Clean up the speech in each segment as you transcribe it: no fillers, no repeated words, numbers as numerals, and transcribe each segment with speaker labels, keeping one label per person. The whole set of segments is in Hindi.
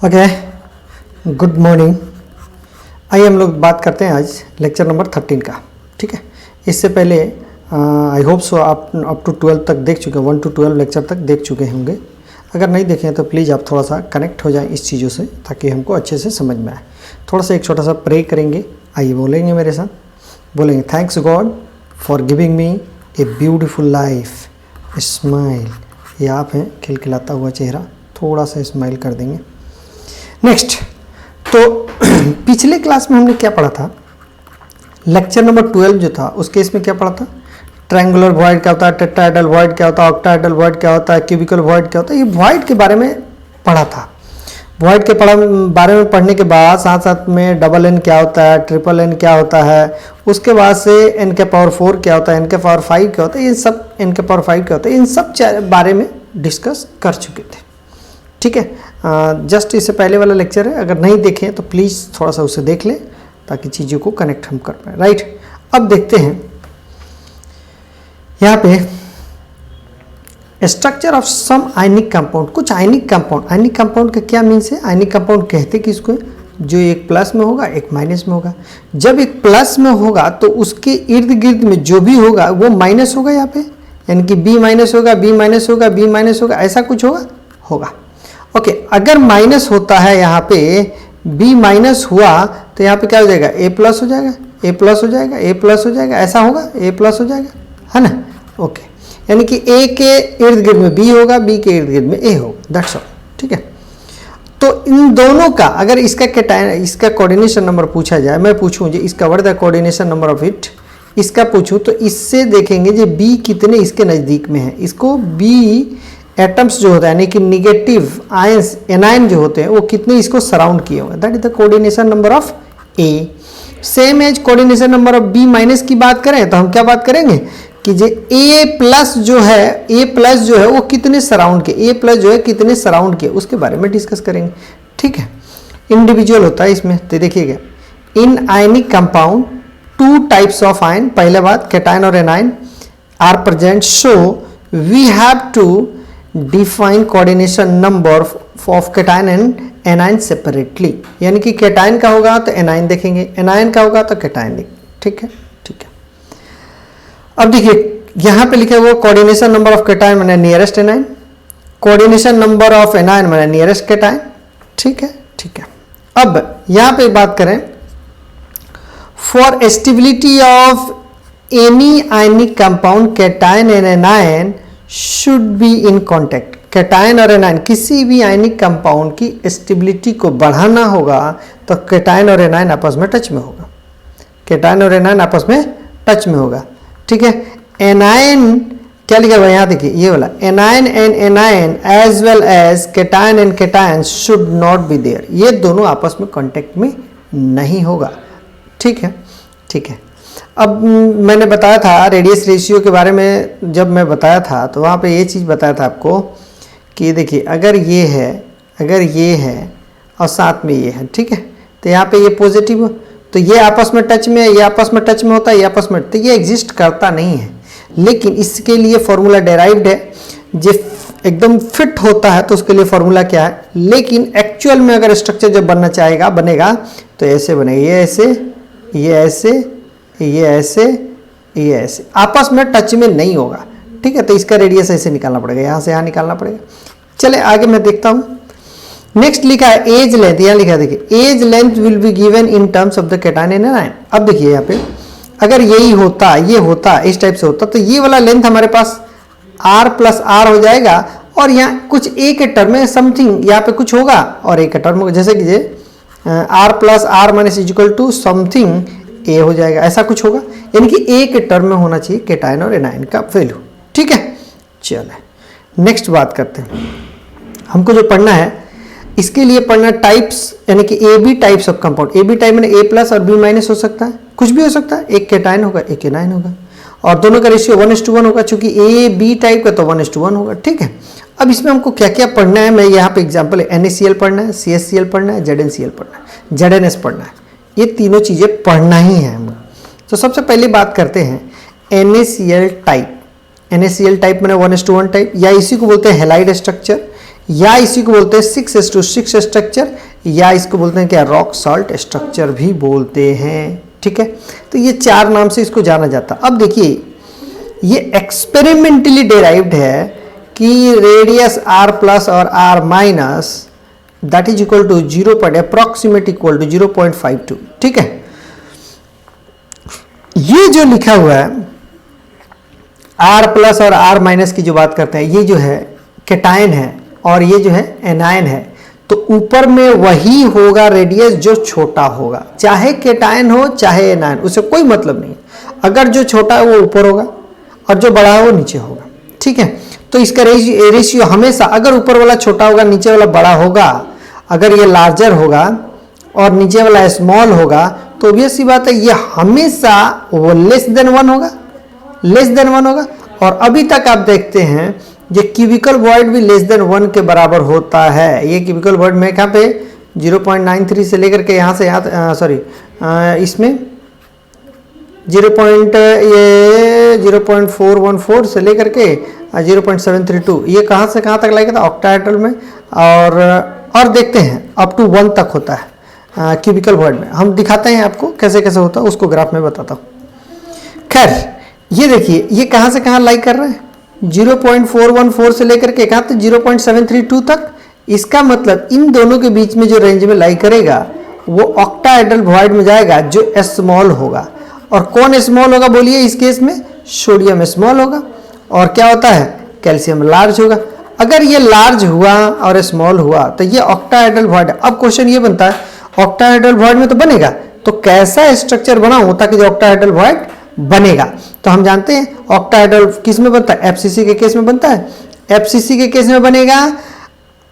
Speaker 1: Okay, good morning. आइए हम लोग बात करते हैं आज लेक्चर नंबर 13 का। ठीक है, इससे पहले आई होप सो आप अप टू 12 तक देख चुके हैं, 1 to 12 लेक्चर तक देख चुके होंगे। अगर नहीं देखें तो प्लीज़ आप थोड़ा सा कनेक्ट हो जाएं इस चीज़ों से, ताकि हमको अच्छे से समझ में आए। थोड़ा सा एक छोटा सा प्रे करेंगे। आइए बोलेंगे मेरे साथ, बोलेंगे thanks God for giving me a beautiful life smile. ये आप हैं, खिलखिलाता हुआ चेहरा, थोड़ा सा स्माइल कर देंगे। नेक्स्ट, तो पिछले क्लास में हमने क्या पढ़ा था? लेक्चर नंबर 12 जो था उस केस में क्या पढ़ा था? ट्रायंगुलर वॉइड क्या होता है, टेट्राहेड्रल वॉइड क्या होता है, ऑक्टाहेड्रल वॉइड क्या होता है, क्यूबिकल वॉइड क्या होता है। ये वॉइड के बारे में पढ़ा था। वॉइड के बारे में पढ़ने के बाद साथ साथ में डबल एन क्या होता है, ट्रिपल एन क्या होता है, उसके बाद से एन के पावर 4 क्या होता है, एन के पावर 5 क्या होता है, ये सब एन के पावर 5 क्या होता है, इन सब बारे में डिस्कस कर चुके थे। ठीक है, जस्ट इससे पहले वाला लेक्चर है, अगर नहीं देखें तो प्लीज़ थोड़ा सा उसे देख लें ताकि चीज़ों को कनेक्ट हम कर पाए। राइट, अब देखते हैं यहाँ पे structure of some ionic compound. कुछ आयनिक कंपाउंड का क्या मीन्स है? आयनिक कंपाउंड कहते किसको है? जो एक प्लस में होगा एक माइनस में होगा। जब एक प्लस में होगा तो उसके इर्द गिर्द में जो भी होगा वो माइनस होगा यहाँ पे, यानी कि बी माइनस होगा, बी माइनस होगा, बी माइनस होगा, ऐसा कुछ होगा। ओके, अगर माइनस होता है यहाँ पे, बी माइनस हुआ तो यहाँ पे क्या हो जाएगा? ए प्लस हो जाएगा, ए प्लस हो जाएगा, ए प्लस हो जाएगा, ऐसा होगा, ए प्लस हो जाएगा, है ना? ओके, यानी कि ए के इर्द गिर्द में बी होगा, बी के इर्द गिर्द में ए होगा, दैट्स ऑल। ठीक है, तो इन दोनों का अगर इसका कोऑर्डिनेशन नंबर पूछा जाए, मैं पूछूं जी इसका what the coordination number of it, इसका पूछूं तो इससे देखेंगे जी बी कितने इसके नज़दीक में है। इसको बी एटम्स जो होता है यानी कि निगेटिव आयंस एनायन जो होते हैं वो कितने इसको सराउंड किए होंगे, that is the coordination number of A. Same as coordination number of B minus की बात करें तो हम क्या बात करेंगे कि जो ए प्लस जो है वो कितने सराउंड के, ए प्लस जो है कितने सराउंड के, उसके बारे में डिस्कस करेंगे। ठीक है, इंडिविजुअल होता है इसमें। तो देखिएगा, in ionic compound 2 types of ion, पहले बात कैटायन और anion are present, so we have to define coordination number of cation and anion separately. यानी कि कैटायन का होगा तो एनायन देखेंगे, एनायन का होगा तो कैटायन देखेंगे। ठीक है, ठीक है। अब देखिए यहाँ पे लिखा हुआ कोऑर्डिनेशन नंबर ऑफ कैटायन माने nearest anion, coordination number of anion माने नियरेस्ट कैटायन। ठीक है, ठीक है। अब यहाँ पे बात करें, for stability of any ionic compound cation and anion should be in contact. Cation और एनायन किसी भी आयनिक कंपाउंड की स्टेबिलिटी को बढ़ाना होगा तो कैटायन और एनायन आपस में टच में होगा, कैटायन और एनायन आपस में टच में होगा। ठीक है, एनायन क्या लिखा हुआ यहाँ देखिए, ये वाला anion and anion as well as cation and cation should not be there. ये दोनों आपस में कांटेक्ट में नहीं होगा। ठीक है, ठीक है। अब मैंने बताया था रेडियस रेशियो के बारे में, जब मैं बताया था तो वहाँ पे ये चीज़ बताया था आपको कि देखिए अगर ये है और साथ में ये है, ठीक है, तो यहाँ पे ये पॉजिटिव हो तो ये आपस में टच में है, ये आपस में टच में होता है, ये आपस में, तो ये एग्जिस्ट करता नहीं है। लेकिन इसके लिए फॉर्मूला डेराइव्ड है, जो एकदम फिट होता है तो उसके लिए फॉर्मूला क्या है, लेकिन एक्चुअल में अगर स्ट्रक्चर जब बनेगा तो ऐसे बनेगा, ये ऐसे, ये ऐसे, ये ऐसे, ये ऐसे, आपस में टच में नहीं होगा। ठीक है, तो इसका रेडियस ऐसे निकालना पड़ेगा, यहाँ से यहाँ निकालना पड़ेगा। चले आगे मैं देखता हूँ। नेक्स्ट लिखा है एज लेंथ, यहाँ लिखा है देखिए, edge length will be given in terms of the cation and anion. अब देखिए यहाँ पे अगर यही होता, ये होता, इस टाइप से होता तो ये वाला लेंथ हमारे पास r प्लस आर हो जाएगा, और यहाँ कुछ ए के टर्म में समथिंग यहाँ पे कुछ होगा और ए के टर्म होगा, जैसे कि r plus R minus equal to something A हो जाएगा, ऐसा कुछ होगा। यानी कि ए के टर्म में होना चाहिए कैटायन और एनायन का वैल्यू। ठीक है, चलिए नेक्स्ट बात करते हैं। हमको जो पढ़ना है इसके लिए पढ़ना टाइप्स, यानी कि A B types of compound. A B type में ए प्लस और बी माइनस हो सकता है, कुछ भी हो सकता है, एक कैटायन होगा एक एनायन होगा, और दोनों का रेशियो 1:1 होगा, चूंकि ए बी टाइप का तो 1:1 होगा। ठीक है, अब इसमें हमको क्या क्या पढ़ना है, मैं यहाँ पे एग्जाम्पल है, NaCl पढ़ना है, CHCl पढ़ना है, ZnCl पढ़ना है, ZnS पढ़ना है, ये तीनों चीज़ें पढ़ना ही है हमको। तो सबसे पहले बात करते हैं NaCl टाइप। NaCl टाइप मैंने 1:1 टाइप, या इसी को बोलते हैं हेलाइड स्ट्रक्चर, या इसी को बोलते हैं 6:6 स्ट्रक्चर, या इसको बोलते हैं क्या, रॉक सॉल्ट स्ट्रक्चर भी बोलते हैं। ठीक है, तो ये 4 नाम से इसको जाना जाता है। अब देखिए ये एक्सपेरिमेंटली डेराइव्ड है कि रेडियस r प्लस और r minus that is equal to 0.52। ठीक है, ये जो लिखा हुआ है r प्लस और r माइनस की जो बात करते हैं, ये जो है कैटायन है और ये जो है एनायन है, तो ऊपर में वही होगा रेडियस जो छोटा होगा, चाहे कैटायन हो चाहे एनायन, उससे कोई मतलब नहीं। अगर जो छोटा है वो ऊपर होगा और जो बड़ा है वो नीचे होगा। ठीक है, तो इसका रेशियो हमेशा, अगर ऊपर वाला छोटा होगा नीचे वाला बड़ा होगा, अगर ये लार्जर होगा और नीचे वाला स्मॉल होगा, तो ऑब्वियस सी बात है ये हमेशा वो लेस देन 1 होगा, लेस देन 1 होगा। और अभी तक आप देखते हैं ये क्यूबिकल वॉइड भी लेस देन 1 के बराबर होता है। ये क्यूबिकल वॉइड में कहाँ पे 0.93 से लेकर के यहाँ से यहाँ इसमें 0.414 से लेकर के 0.732, ये कहाँ से कहाँ तक लगेगा था ऑक्टाहेड्रल में, और देखते हैं अप टू 1 तक होता है क्यूबिकल वॉइड में। हम दिखाते हैं आपको कैसे कैसे होता है, उसको ग्राफ में बताता हूँ। खैर ये देखिए ये कहाँ से कहाँ लाइक कर रहे हैं, 0.414 से लेकर के कहाँ तक 0.732 तक। इसका मतलब इन दोनों के बीच में जो रेंज में लाई करेगा वो ऑक्टाहेड्रल वॉइड में जाएगा जो स्मॉल होगा। और कौन स्मॉल होगा बोलिए, इस केस में सोडियम स्मॉल होगा और क्या होता है, कैल्शियम लार्ज होगा। अगर ये लार्ज हुआ और स्मॉल हुआ तो ये ऑक्टाहेड्रल वॉइड। अब क्वेश्चन ये बनता है ऑक्टाहेड्रल वॉइड में तो बनेगा, तो कैसा स्ट्रक्चर बनाऊं ताकि जो ऑक्टाहेड्रल वॉइड बनेगा। तो हम जानते हैं ऑक्टाहेड्रल किस में बनता है, एफसीसी के केस में बनता है। एफसीसी के केस में बनेगा,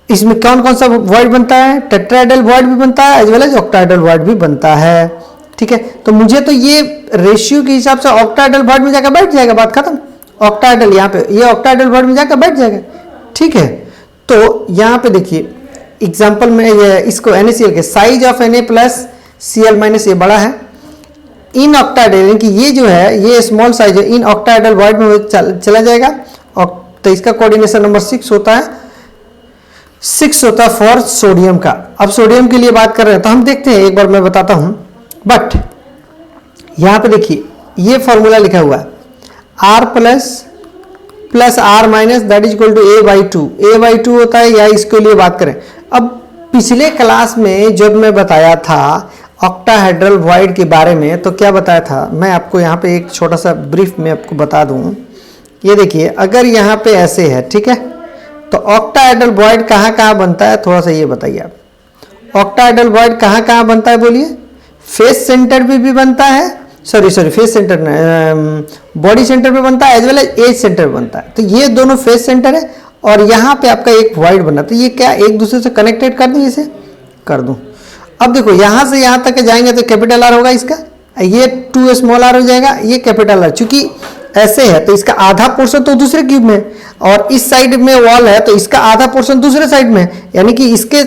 Speaker 1: इसमें कौन कौन सा वॉइड बनता है, टेट्राहेड्रल वॉइड भी बनता है as well as octahedral void भी बनता है। ठीक है, तो मुझे तो ये रेशियो के हिसाब से ऑक्टाहेड्रल वॉइड में जाकर बैठ जाएगा, बात खत्म। ऑक्टाहेड्रल यहाँ पे ये ऑक्टाहेड्रल वॉइड में जाकर बैठ जाएगा। ठीक है, तो यहाँ पे देखिए एग्जाम्पल में ये इसको NaCl के size of Na plus Cl minus ये बड़ा है इन ऑक्टाहेड्रल, यानी कि ये जो है ये स्मॉल साइज है, इन ऑक्टाहेड्रल वॉइड में चला जाएगा। और तो इसका कोऑर्डिनेशन नंबर 6 होता है, 6 होता है फॉर सोडियम का। अब सोडियम के लिए बात कर रहे हैं तो हम देखते हैं, एक बार मैं बताता हूं। बट यहां पे देखिए ये फॉर्मूला लिखा हुआ है R plus R minus that is equal to A/2 होता है, या इसके लिए बात करें। अब पिछले क्लास में जब मैं बताया था ऑक्टाहेड्रल वॉइड के बारे में तो क्या बताया था, मैं आपको यहाँ पे एक छोटा सा ब्रीफ में आपको बता दूं। ये देखिए अगर यहाँ पे ऐसे है, ठीक है, तो ऑक्टाहेड्रल वॉइड कहाँ कहाँ बनता है, थोड़ा सा ये बताइए आप। ऑक्टाहेड्रल वॉइड कहाँ कहाँ बनता है बोलिए, फेस सेंटर पे भी बनता है, sorry face centre body centre पे बनता है as well as edge centre पे बनता है। तो ये दोनों फेस सेंटर है और यहाँ पे आपका एक वॉइड बना, तो ये क्या एक दूसरे से कनेक्टेड कर दूं, इसे कर दूं। अब देखो यहाँ से यहाँ तक जाएंगे तो कैपिटल R होगा इसका, ये 2 स्मॉल r हो जाएगा, ये कैपिटल R। चूंकि ऐसे है तो इसका आधा पोर्शन तो दूसरे क्यूब में, और इस साइड में वॉल है तो इसका आधा पोर्शन दूसरे साइड में, यानी कि इसके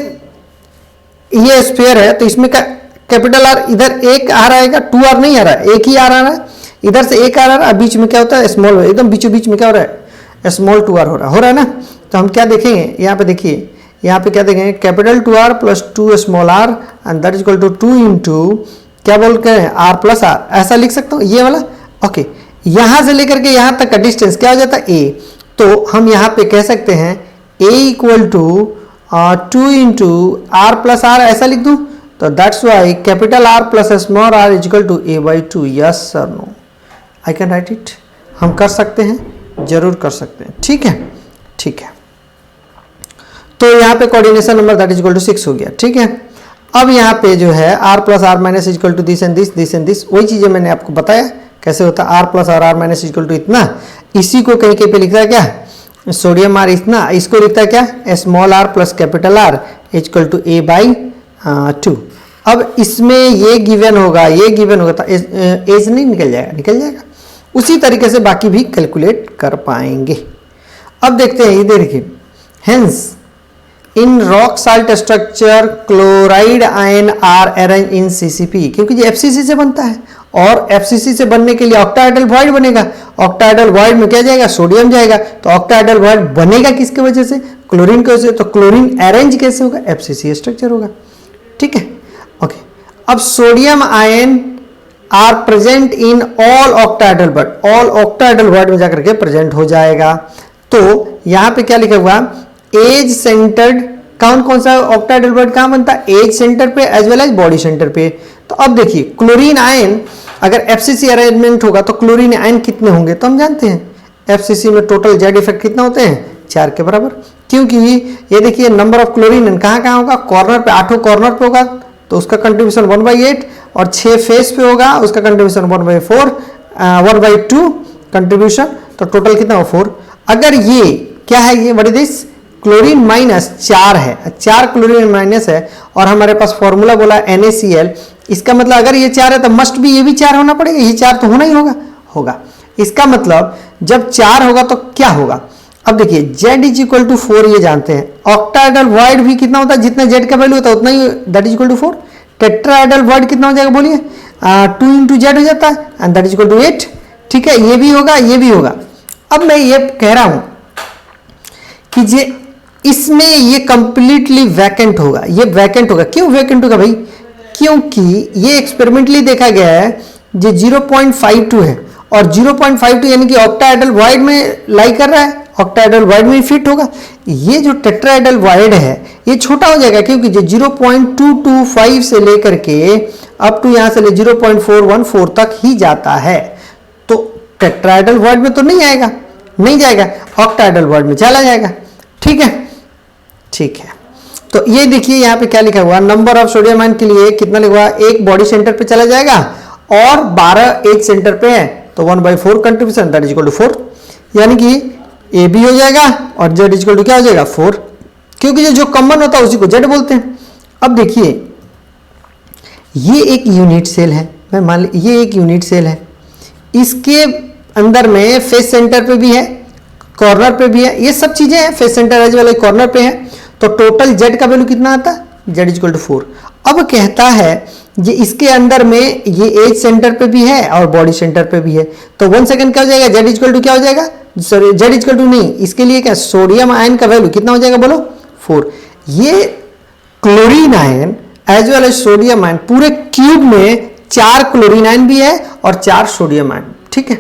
Speaker 1: ये स्फीयर है तो इसमें कैपिटल R इधर एक R आएगा, 2R नहीं आ रहा है, एक ही R आ रहा है, इधर से एक R आ रहा है, बीच में क्या होता है स्मॉल, एकदम बीचों बीच में क्या हो रहा है स्मॉल 2R हो रहा है ना। तो हम क्या देखेंगे यहाँ पे, देखिए यहाँ पे क्या देखेंगे capital 2R plus 2 small r and that is equal to 2 into क्या बोल के R प्लस R, ऐसा लिख सकता हूँ ये वाला। ओके, यहाँ से लेकर के यहाँ तक का डिस्टेंस क्या हो जाता है A, तो हम यहाँ पे कह सकते हैं A equal to 2 into R plus R, ऐसा लिख दूँ। तो that's why capital R plus small r is equal to A/2। Yes sir, no, I can write it. हम कर सकते हैं, जरूर कर सकते हैं। ठीक है, ठीक है। तो यहाँ पे coordination number that is equal to 6 हो गया। ठीक है, अब यहाँ पे जो है R plus R minus is equal to this and this, वही चीजें मैंने आपको बताया कैसे होता है। R plus R minus is equal to इतना, इसी को कहीं कहीं पे लिखता है क्या, सोडियम R इतना, इसको लिखता है क्या small r plus capital R is equal to A/2। अब इसमें ये गिवन होगा, ये गिवन होगा, एज नहीं निकल जाएगा। उसी तरीके से बाकी भी कैलकुलेट कर पाएंगे। अब देखते हैं, ये देखिए, hence in rock salt structure chloride ion are arrange in CCP, क्योंकि ये FCC से बनता है और एफसीसी से बनने के लिए ऑक्टाहेड्रल वॉइड बनेगा। ऑक्टाहेड्रल वॉइड में क्या जाएगा, सोडियम जाएगा। तो ऑक्टाहेड्रल वॉइड बनेगा किसकी वजह से, क्लोरीन की वजह से। तो क्लोरीन अरेंज कैसे होगा, एफसीसी स्ट्रक्चर होगा। ठीक है, ओके। अब sodium ion are present in all octahedral bond, all octahedral bond में जाकर के प्रेजेंट हो जाएगा। तो यहां पे क्या लिखा हुआ, एज सेंटर्ड, कौन कौन सा ऑक्टाहेड्रल बॉन्ड कहां बनता है, एज सेंटर पे as well as body centre पे। तो अब देखिए क्लोरीन आयन अगर एफसीसी अरेंजमेंट होगा तो क्लोरीन आयन कितने होंगे, तो हम जानते हैं एफसीसी में टोटल जेड इफेक्ट कितना होते हैं, 4 के बराबर। क्योंकि ये देखिए नंबर ऑफ क्लोरीन कहां कहां होगा, कॉर्नर पे, 8 कॉर्नर पे होगा तो उसका कंट्रीब्यूशन 1/8, और 6 फेस पे होगा उसका कंट्रीब्यूशन 1/4, 1/2 कंट्रीब्यूशन, तो टोटल कितना हो 4। अगर ये क्या है, ये what is this, chlorine minus 4 है, 4 क्लोरीन माइनस है, और हमारे पास फॉर्मूला बोला NaCl, इसका मतलब अगर ये 4 है तो मस्ट भी ये भी 4 होना पड़ेगा, ये 4 तो होना ही होगा। इसका मतलब जब 4 होगा तो क्या होगा, अब देखिए Z = 4 ये जानते हैं। ऑक्टाहेड्रल वॉइड भी कितना होता है, जितना Z का वैल्यू होता है उतना ही, that is equal to 4। Tetrahedral void कितना हो जाएगा बोलिए, 2 × Z हो जाता है, and that is equal to 8। ठीक है, ये भी होगा, ये भी होगा। अब मैं ये कह रहा हूं कि जे इसमें ये कंप्लीटली वैकेंट होगा, ये वैकेंट होगा। क्यों वैकेंट होगा भाई, क्योंकि ये एक्सपेरिमेंटली देखा गया है जो 0.52 है, और 0.52 यानी कि ऑक्टाहेड्रल वॉइड में लाई कर रहा है, ऑक्टाहेड्रल वॉइड में फिट होगा। ये जो टेट्राहेड्रल वॉइड है ये छोटा हो जाएगा, क्योंकि जो 0.225 से लेकर के अप टू यहां से ले 0.414 तक ही जाता है। तो टेट्राहेड्रल वॉइड में तो नहीं आएगा, नहीं जाएगा, ऑक्टाहेड्रल वॉइड में चला जाएगा। ठीक है, ठीक है। तो ये देखिए यहाँ पे क्या लिखा हुआ, नंबर ऑफ सोडियम आयन के लिए कितना लिखा हुआ, एक बॉडी सेंटर पे चला जाएगा और 12 एज सेंटर पे है, तो 1/4 contribution, that is equal to 4, यानी कि ए भी हो जाएगा और जेड इज इक्वल टू क्या हो जाएगा 4, क्योंकि जो कॉमन होता है उसी को जेड बोलते हैं। अब देखिए ये एक यूनिट सेल है, मैं मान ली ये एक यूनिट सेल है, इसके अंदर में फेस सेंटर पे भी है, कॉर्नर पे भी है, ये सब चीजें हैं, face centre as well corner पे है। तो टोटल जेड का वैल्यू कितना आता है, जेड इज इक्वल टू 4। अब कहता है ये इसके अंदर में ये एज सेंटर पे भी है और बॉडी सेंटर पे भी है, तो 1 सेकंड क्या हो जाएगा, जेड इज इक्वल टू क्या हो जाएगा, sorry Z is equal to नहीं, इसके लिए क्या सोडियम आयन का वैल्यू कितना हो जाएगा बोलो 4। ये chlorine ion as well as sodium ion, पूरे क्यूब में 4 क्लोरीन आयन भी है और 4 सोडियम आयन। ठीक है,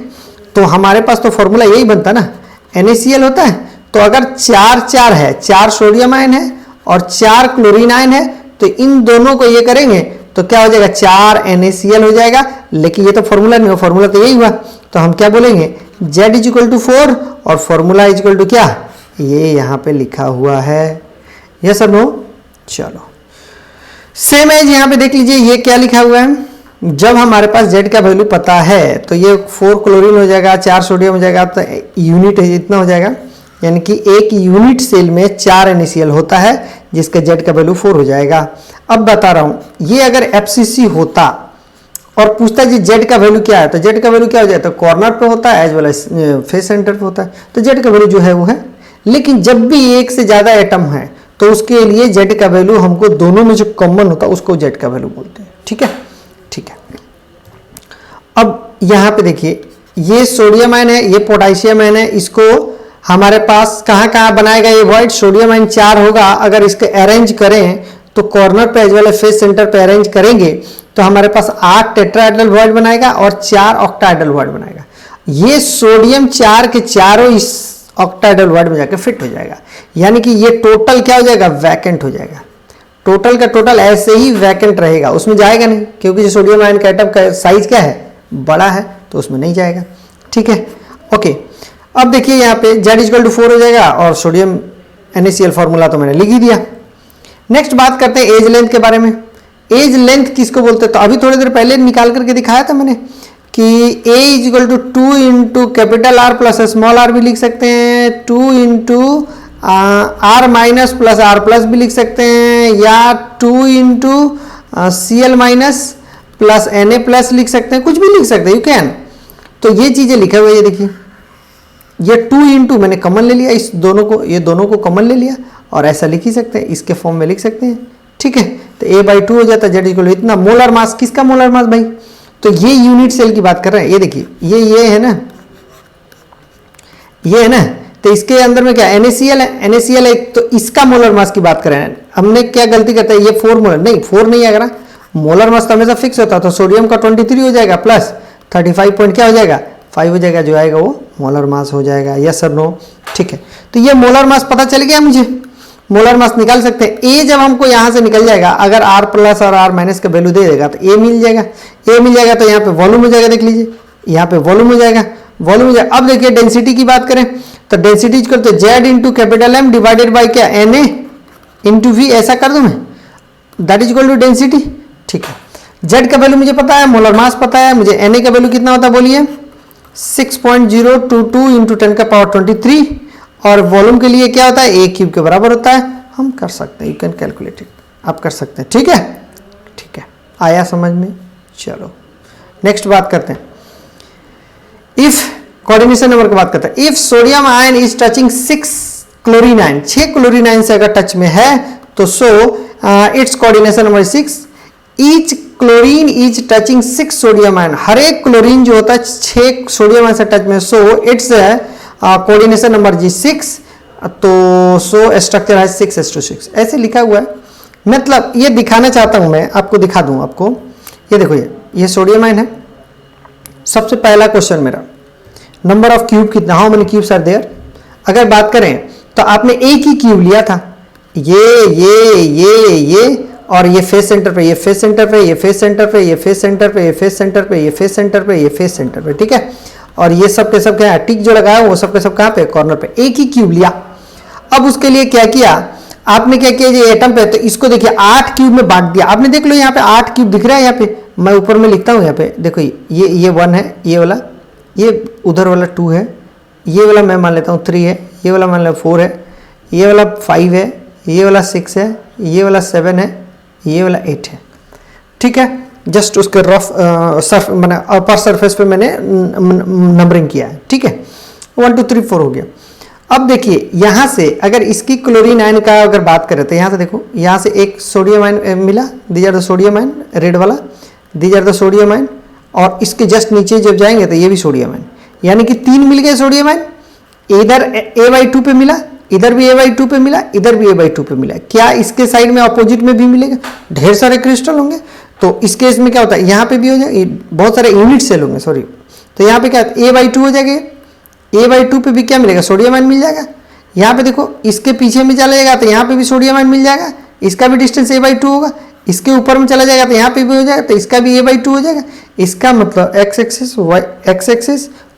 Speaker 1: तो हमारे पास तो फॉर्मूला यही बनता ना, NaCl होता है। तो अगर 4 है, 4 सोडियम आयन है और 4 क्लोरीन आयन है, तो इन दोनों को ये करेंगे तो क्या हो जाएगा 4 NaCl हो जाएगा। लेकिन ये तो फॉर्मूला नहीं हो, फॉर्मूला तो यही हुआ, तो हम क्या बोलेंगे Z इज इक्वल टू 4 और फॉर्मूला इज इक्वल टू क्या, ये यहाँ पे लिखा हुआ है, यस और नो। चलो सेम एज यहाँ पे देख लीजिए, ये क्या लिखा हुआ है, जब हमारे पास Z का वैल्यू पता है तो ये 4 क्लोरीन हो जाएगा, 4 सोडियम हो जाएगा, तो यूनिट इतना हो जाएगा, यानी कि एक यूनिट सेल में 4 NaCl होता है जिसका Z का वैल्यू 4 हो जाएगा। अब बता रहा हूं, ये अगर FCC होता और पूछता है जी Z का वैल्यू क्या है, तो Z का वैल्यू क्या हो जाता है, कॉर्नर पे होता है as well as face centre पे होता है, तो Z का वैल्यू जो है वो है। लेकिन जब भी एक से ज्यादा एटम है तो उसके लिए Z का वैल्यू हमको दोनों में जो कॉमन होता है उसको Z का वैल्यू बोलते हैं। ठीक है, ठीक है। अब यहां पे देखिए ये सोडियम आयन है, ये पोटेशियम आयन है, इसको हमारे पास कहां कहां बनाएगा ये वॉइड, सोडियम आयन 4 होगा, अगर इसके अरेंज करें तो कॉर्नर पे as well as face centre पे अरेंज करेंगे तो हमारे पास 8 टेट्राहेड्रल वॉइड बनाएगा और 4 ऑक्टाहेड्रल वॉइड बनाएगा। ये सोडियम 4 के चारों इस ऑक्टाहेड्रल वॉइड में जाकर फिट हो जाएगा, यानी कि ये टोटल क्या हो जाएगा, वैकेंट हो जाएगा। टोटल का टोटल ऐसे ही वैकेंट रहेगा, उसमें जाएगा नहीं, क्योंकि जो सोडियम आयन का एटम का साइज क्या है, बड़ा है, तो उसमें नहीं जाएगा। ठीक है, ओके। अब देखिए यहाँ पे Z इक्वल टू 4 हो जाएगा और सोडियम NaCl फॉर्मूला तो मैंने लिख ही दिया। नेक्स्ट बात करते हैं एज लेंथ के बारे में। एज लेंथ किसको बोलते हैं, तो अभी थोड़ी देर पहले निकाल करके दिखाया था मैंने कि A equal to 2 into capital R plus small r भी लिख सकते हैं, 2 into R minus plus R plus भी लिख सकते हैं, या 2 into Cl minus plus Na plus लिख सकते हैं, कुछ भी लिख सकते हैं, यू कैन। तो ये चीजें लिखे हुए, ये देखिए ये 2 इंटू मैंने कॉमन ले लिया, इस दोनों को, ये दोनों को कॉमन ले लिया और ऐसा लिख ही सकते हैं, इसके फॉर्म में लिख सकते हैं। ठीक है, तो A/2 हो जाता है, Z इक्वल इतना। मोलर मास, किसका मोलर मास भाई, तो ये यूनिट सेल की बात कर रहे हैं। ये देखिए ये है ना, ये है ना, तो इसके अंदर में क्या NaCl है, NaCl है, तो इसका मोलर मास की बात कर रहे हैं। हमने क्या गलती करते हैं, ये 4 मोलर नहीं, 4 नहीं आएगा, मोलर मास तो हमेशा फिक्स होता है, तो सोडियम का 23 हो जाएगा प्लस 35 पॉइंट क्या हो जाएगा 5 हो जाएगा, जो आएगा वो मोलर मास हो जाएगा। यस और नो, ठीक है। तो ये मोलर मास पता चल गया मुझे, मोलर मास निकाल सकते हैं। ए जब हमको यहाँ से निकल जाएगा, अगर R प्लस और R माइनस का वैल्यू दे देगा तो ए मिल जाएगा, ए मिल जाएगा तो यहाँ पे वॉल्यूम हो जाएगा, देख लीजिए यहाँ पे वॉल्यूम हो जाएगा, वॉल्यूम हो जाएगा। अब देखिए डेंसिटी की बात करें तो डेंसिटी करते Z into capital M divided by क्या Na इंटू V, ऐसा कर दूं मैं, that is equal to density, ठीक है। Z का वैल्यू मुझे पता है, मोलर मास पता है मुझे, Na का वैल्यू कितना होता है बोलिए 6.022 इंटू 10 का पावर 23, और वॉल्यूम के लिए क्या होता है A क्यूब के बराबर होता है। हम कर सकते हैं, यू कैन कैलकुलेट इट, आप कर सकते हैं, ठीक है, ठीक है, आया समझ में। चलो नेक्स्ट बात करते हैं, इफ कोऑर्डिनेशन नंबर की बात करते हैं। If sodium ion is touching 6 chlorine ion, 6 chlorine ion से अगर टच में है तो so it's coordination number 6, each chlorine is touching 6 sodium ion, हर एक क्लोरीन जो होता है 6 सोडियम आयन से टच में, सो इट्स कोऑर्डिनेशन नंबर जी 6, तो सो स्ट्रक्चर है 6:6, ऐसे लिखा हुआ है। मतलब ये दिखाना चाहता हूं मैं, आपको दिखा दूं आपको, ये देखो ये सोडियम आयन है। सबसे पहला क्वेश्चन मेरा, नंबर ऑफ क्यूब कितना, how many cubes are there. अगर बात करें तो आपने एक ही क्यूब लिया था, ये और ये फेस सेंटर पे, ये फेस सेंटर पे, ये फेस सेंटर पे, ये फेस सेंटर पे, ये फेस सेंटर पे, ये फेस सेंटर पे, ये फेस सेंटर पे, ठीक है। और ये सब के सब क्या है, टिक जो लगाया वो सब के सब कहाँ पे, कॉर्नर पे, एक ही क्यूब लिया। अब उसके लिए क्या किया आपने, क्या किया, ये एटम पे, तो इसको देखिए 8 क्यूब में बांट दिया आपने। देख लो यहाँ पे 8 क्यूब दिख रहा है, यहाँ पे मैं ऊपर में लिखता हूँ, यहाँ पे देखो ये 1 है, ये वाला, ये उधर वाला 2 है, ये वाला मैं मान लेता हूँ 3 है, ये वाला मान लो 4 है, ये वाला 5 है, ये वाला 6 है, ये वाला 7 है, ये वाला 8 है, ठीक है। जस्ट उसके रफ सर्फ मैंने अपर सरफेस पे मैंने नंबरिंग किया है, ठीक है। 1 2 3 4 हो गया। अब देखिए यहाँ से अगर इसकी क्लोरीन आयन का अगर बात करें तो यहाँ से देखो, यहाँ से एक सोडियम आयन मिला, these are the sodium ion, red वाला these are the sodium ion, और इसके जस्ट नीचे जब जाएंगे तो ये भी सोडियम आयन, यानी कि 3 मिल गए सोडियम आयन। इधर A/2 पे मिला, इधर भी A/2 पे मिला, इधर भी A/2 पे मिला। क्या इसके साइड में अपोजिट में भी मिलेगा, ढेर सारे क्रिस्टल होंगे, तो इस केस में क्या होता है, यहाँ पे भी हो जाएगा, बहुत सारे यूनिट सेल होंगे, सॉरी, तो यहाँ पे क्या A/2 हो जाएगा, A/2 पे भी क्या मिलेगा, सोडियम आयन मिल जाएगा। यहाँ पे देखो इसके पीछे में चला जाएगा तो यहाँ पे भी सोडियम आयन मिल जाएगा, इसका भी डिस्टेंस A/2 होगा, इसके ऊपर में चला जाएगा तो यहाँ पे भी हो जाएगा, तो इसका भी A/2 हो जाएगा। इसका मतलब x एक्सिस,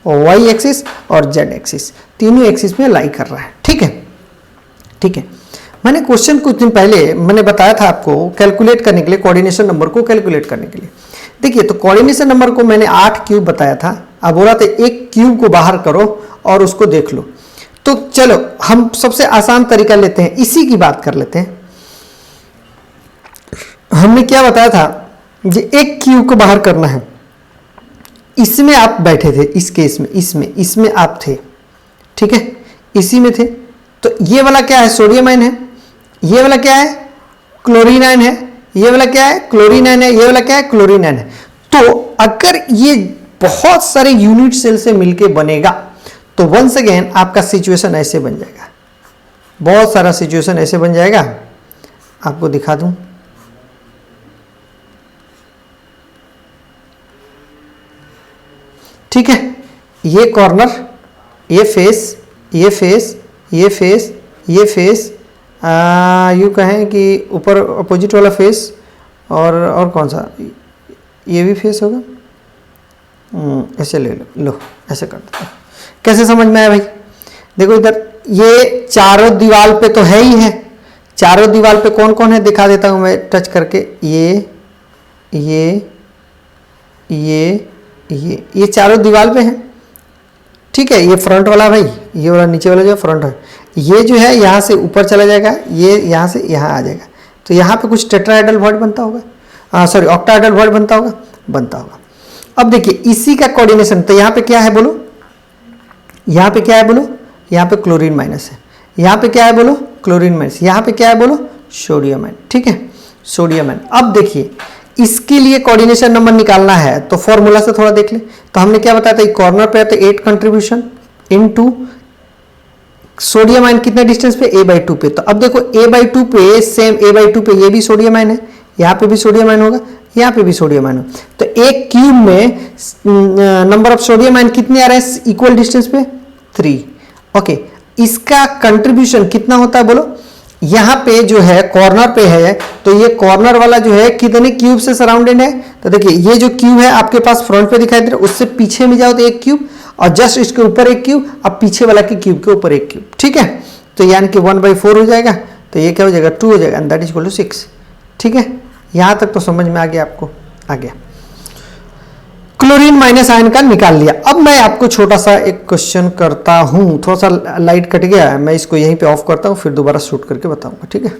Speaker 1: y एक्सिस और z एक्सिस, तीनों एक्सिस में लाई कर रहा है, ठीक है, ठीक है। मैंने क्वेश्चन कुछ दिन पहले मैंने बताया था आपको कैलकुलेट करने के लिए, कोऑर्डिनेशन नंबर को कैलकुलेट करने के लिए। देखिए तो कोऑर्डिनेशन नंबर को मैंने 8 क्यूब बताया था, अब बोला था एक क्यूब को बाहर करो और उसको देख लो। तो चलो हम सबसे आसान तरीका लेते हैं, इसी की बात कर लेते हैं। हमने क्या बताया था, ये एक क्यूब को बाहर करना है, इसमें आप बैठे थे, इस केस में इसमें आप थे, ठीक है, इसी में थे। तो ये वाला क्या है, सोडियम आयन है, ये वाला क्या है, क्लोरीन आयन है, ये वाला क्या है, क्लोरीन आयन है, ये वाला क्या है, क्लोरीन आयन है। तो अगर ये बहुत सारे यूनिट सेल से मिलके बनेगा तो वंस अगेन आपका सिचुएशन ऐसे बन जाएगा, बहुत सारा सिचुएशन ऐसे बन जाएगा। आपको दिखा दूं, ठीक है, ये कॉर्नर, ये फेस, ये फेस, ये फेस, ये फेस, यूँ कहें कि ऊपर अपोजिट वाला फेस, और कौन सा, ये भी फेस होगा, ऐसे ले लो ऐसे कर देते हैं। कैसे समझ में आया भाई, देखो इधर ये चारों दीवार पे तो है ही है, चारों दीवार पे कौन कौन है दिखा देता हूँ मैं टच करके, ये चारों दीवार पे हैं, ठीक है। ये फ्रंट वाला भाई, ये वाला नीचे वाला जो फ्रंट है, ये जो है यहाँ से ऊपर चला जाएगा, ये यहाँ से यहाँ आ जाएगा, तो यहाँ पे कुछ टेट्राहेड्रल वॉइड बनता होगा, सॉरी ऑक्टाहेड्रल वॉइड बनता होगा। अब देखिए इसी का कोऑर्डिनेशन, तो यहाँ पे क्या है बोलो, यहाँ पे क्या है बोलो, यहाँ पे क्लोरीन माइनस है, यहाँ पे क्या है बोलो, क्लोरीन माइनस, यहाँ पे क्या है बोलो, सोडियम आयन, ठीक है, सोडियम आयन। अब देखिए इसके लिए कोऑर्डिनेशन नंबर निकालना है तो फॉर्मूला से थोड़ा देख ले। तो हमने क्या बताया था, कॉर्नर पे है तो 8 कंट्रीब्यूशन इनटू सोडियम आयन कितने डिस्टेंस पे, a/2 पे। तो अब देखो a/2 पे सेम a/2 पे ये भी सोडियम आयन है, यहाँ पे भी सोडियम आयन होगा, यहाँ पे भी सोडियम आयन होगा। तो एक क्यूब में नंबर ऑफ सोडियम आयन कितने आ रहे हैं इक्वल डिस्टेंस पे, 3। ओके, इसका कंट्रीब्यूशन कितना होता है बोलो, यहां पे जो है कॉर्नर पे है तो ये कॉर्नर वाला जो है कितने क्यूब से सराउंडेड है। तो देखिए ये जो क्यूब है आपके पास फ्रंट पे दिखाई दे रहा है, उससे पीछे में जाओ तो एक क्यूब और जस्ट इसके ऊपर एक क्यूब, अब पीछे वाला के क्यूब के ऊपर एक क्यूब, ठीक है। तो यानी कि 1/4 हो जाएगा, तो ये क्या हो जाएगा 2 हो जाएगा, and that is equal to 6। ठीक है, यहां तक तो समझ में आ गया आपको, आ गया। क्लोरीन माइनस आयन का निकाल लिया। अब मैं आपको छोटा सा एक क्वेश्चन करता हूं, थोड़ा सा लाइट कट गया है, मैं इसको यहीं पे ऑफ करता हूं, फिर दोबारा शूट करके बताऊंगा, ठीक है।